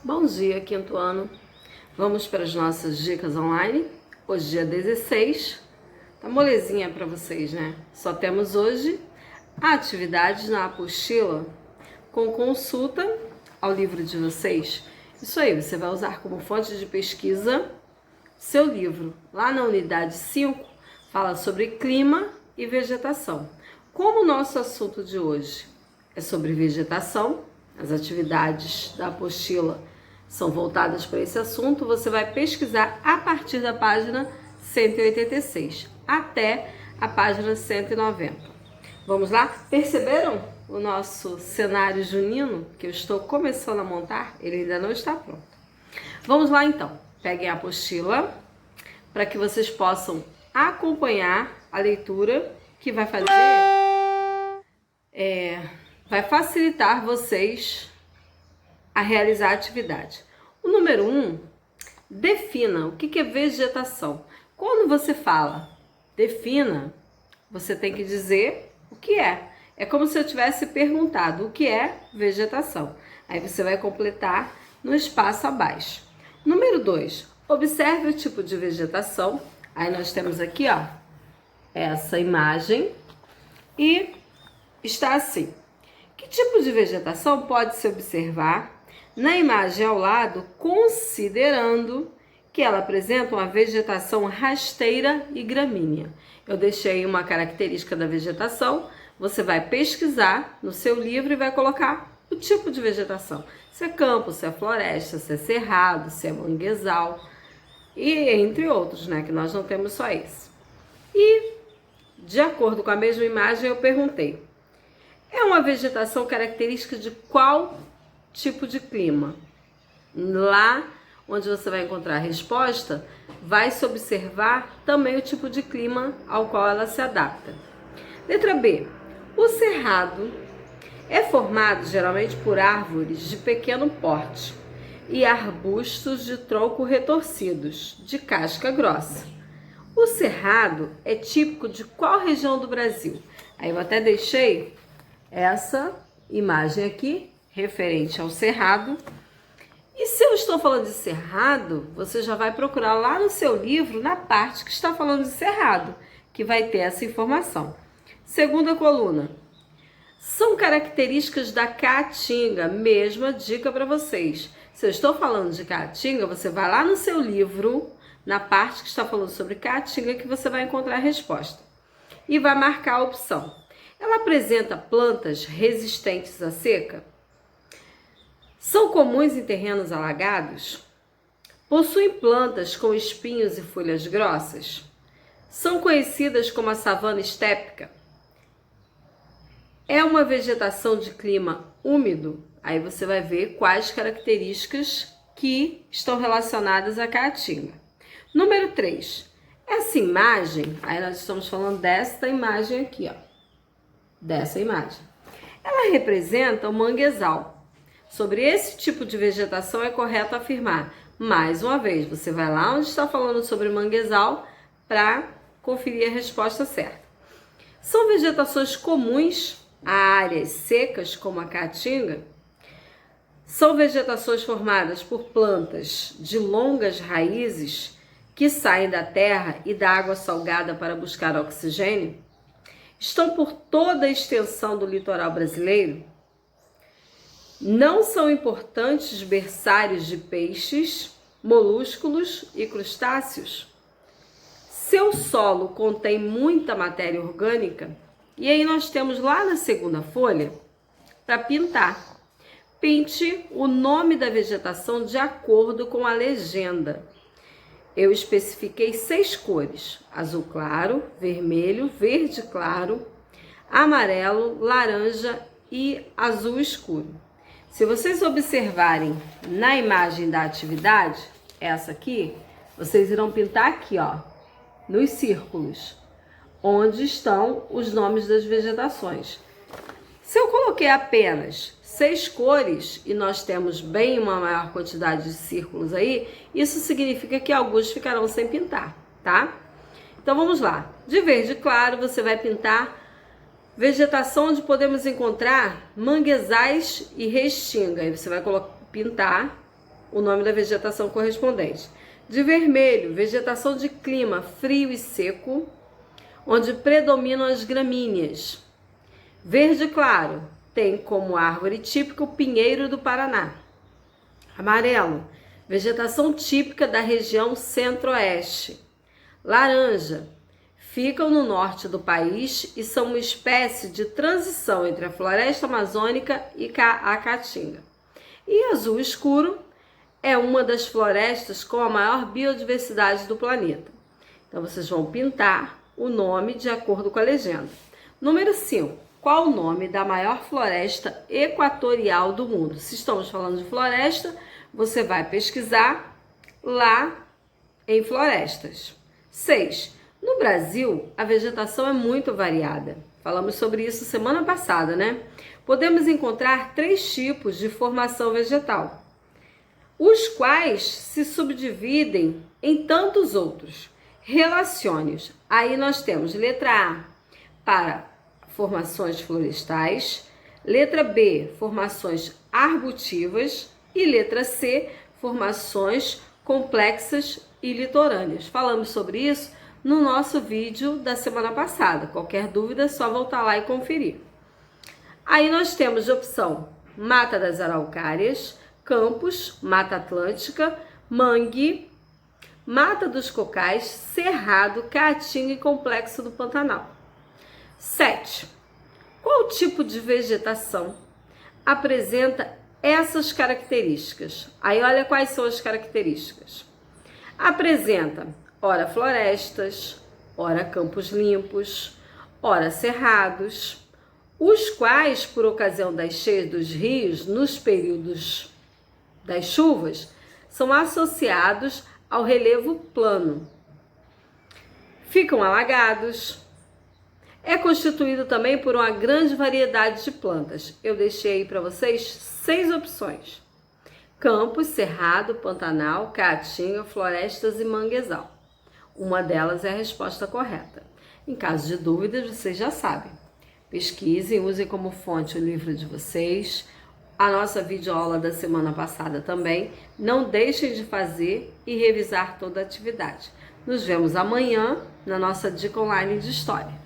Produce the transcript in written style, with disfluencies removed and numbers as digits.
Bom dia, quinto ano. Vamos para as nossas dicas online. Hoje, dia 16. Tá molezinha para vocês, né? Só temos hoje atividades na apostila com consulta ao livro de vocês. Isso aí, você vai usar como fonte de pesquisa seu livro. Lá na unidade 5, fala sobre clima e vegetação. Como o nosso assunto de hoje é sobre vegetação, as atividades da apostila são voltadas para esse assunto, você vai pesquisar a partir da página 186 até a página 190. Vamos lá? Perceberam o nosso cenário junino que eu estou começando a montar? Ele ainda não está pronto. Vamos lá então. Peguem a apostila para que vocês possam acompanhar a leitura que vai fazer, vai facilitar vocês a realizar a atividade. O número 1, defina o que é vegetação. Quando você fala defina, você tem que dizer o que é. É como se eu tivesse perguntado o que é vegetação. Aí você vai completar no espaço abaixo. Número 2, observe o tipo de vegetação. Aí nós temos aqui, ó, essa imagem e está assim. Que tipo de vegetação pode se observar na imagem ao lado, considerando que ela apresenta uma vegetação rasteira e gramínea? Eu deixei uma característica da vegetação, você vai pesquisar no seu livro e vai colocar o tipo de vegetação. Se é campo, se é floresta, se é cerrado, se é manguezal, e entre outros, né, que nós não temos só esse. E, de acordo com a mesma imagem, eu perguntei: é uma vegetação característica de qual tipo de clima? Lá onde você vai encontrar a resposta, vai se observar também o tipo de clima ao qual ela se adapta. Letra B. O cerrado é formado geralmente por árvores de pequeno porte e arbustos de tronco retorcidos, de casca grossa. O cerrado é típico de qual região do Brasil? Aí eu até deixei essa imagem aqui, referente ao cerrado. E se eu estou falando de cerrado, você já vai procurar lá no seu livro, na parte que está falando de cerrado, que vai ter essa informação. Segunda coluna. São características da caatinga, mesma dica para vocês. Se eu estou falando de caatinga, você vai lá no seu livro, na parte que está falando sobre caatinga, que você vai encontrar a resposta. E vai marcar a opção. Ela apresenta plantas resistentes à seca? São comuns em terrenos alagados? Possuem plantas com espinhos e folhas grossas? São conhecidas como a savana estépica? É uma vegetação de clima úmido? Aí você vai ver quais características que estão relacionadas à caatinga. Número 3. Essa imagem, aí nós estamos falando desta imagem aqui, ó. Dessa imagem. Ela representa o manguezal. Sobre esse tipo de vegetação é correto afirmar. Mais uma vez, você vai lá onde está falando sobre manguezal para conferir a resposta certa. São vegetações comuns a áreas secas, como a caatinga? São vegetações formadas por plantas de longas raízes que saem da terra e da água salgada para buscar oxigênio? Estão por toda a extensão do litoral brasileiro? Não são importantes berçários de peixes, molúsculos e crustáceos? Seu solo contém muita matéria orgânica? E aí nós temos lá na segunda folha para pintar. Pinte o nome da vegetação de acordo com a legenda. Eu especifiquei 6 cores: azul claro, vermelho, verde claro, amarelo, laranja e azul escuro. Se vocês observarem na imagem da atividade, essa aqui, vocês irão pintar aqui, ó, nos círculos, onde estão os nomes das vegetações. Se eu coloquei apenas 6 cores e nós temos bem uma maior quantidade de círculos aí, isso significa que alguns ficarão sem pintar, tá? Então vamos lá. De verde claro, você vai pintar vegetação onde podemos encontrar manguezais e restinga. Aí você vai pintar o nome da vegetação correspondente. De vermelho, vegetação de clima frio e seco, onde predominam as gramíneas. Verde claro, tem como árvore típica o pinheiro do Paraná. Amarelo, vegetação típica da região centro-oeste. Laranja, ficam no norte do país e são uma espécie de transição entre a floresta amazônica e a caatinga. E azul escuro é uma das florestas com a maior biodiversidade do planeta. Então vocês vão pintar o nome de acordo com a legenda. Número 5. Qual o nome da maior floresta equatorial do mundo? Se estamos falando de floresta, você vai pesquisar lá em florestas. 6. No Brasil, a vegetação é muito variada. Falamos sobre isso semana passada, né? Podemos encontrar 3 tipos de formação vegetal, os quais se subdividem em tantos outros. Relacione-os. Aí nós temos letra A para formações florestais, letra B, formações arbutivas e letra C, formações complexas e litorâneas. Falamos sobre isso no nosso vídeo da semana passada. Qualquer dúvida é só voltar lá e conferir. Aí nós temos de opção Mata das Araucárias, Campos, Mata Atlântica, Mangue, Mata dos Cocais, Cerrado, Caatinga e Complexo do Pantanal. 7. Qual tipo de vegetação apresenta essas características? Aí olha quais são as características. Apresenta, ora florestas, ora campos limpos, ora cerrados, os quais, por ocasião das cheias dos rios, nos períodos das chuvas, são associados ao relevo plano. Ficam alagados. É constituído também por uma grande variedade de plantas. Eu deixei aí para vocês 6 opções: campos, cerrado, pantanal, caatinga, florestas e manguezal. Uma delas é a resposta correta. Em caso de dúvidas, vocês já sabem. Pesquisem, usem como fonte o livro de vocês, a nossa videoaula da semana passada também. Não deixem de fazer e revisar toda a atividade. Nos vemos amanhã na nossa dica online de história.